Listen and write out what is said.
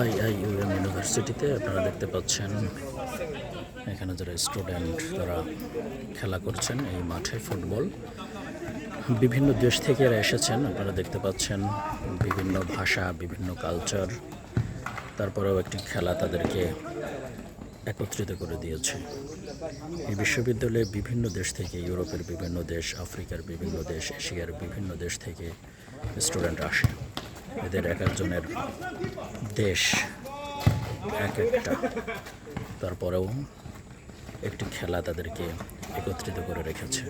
IIUM ইউনিভার্সিটিতে আপনারা দেখতে পাচ্ছেন এখানে যারা স্টুডেন্ট তারা খেলা করছেন এই মাঠে ফুটবল। বিভিন্ন দেশ থেকে এরা এসেছেন, আপনারা দেখতে পাচ্ছেন বিভিন্ন ভাষা, বিভিন্ন কালচার, তারপরেও একটি খেলা তাদেরকে একত্রিত করে দিয়েছে। এই বিশ্ববিদ্যালয়ে বিভিন্ন দেশ থেকে, ইউরোপের বিভিন্ন দেশ, আফ্রিকার বিভিন্ন দেশ, এশিয়ার বিভিন্ন দেশ থেকে স্টুডেন্ট আসে। এদের এক একজনের দেশ এক একটা, তারপরেও একটি খেলা তাদেরকে একত্রিত করে রেখেছে।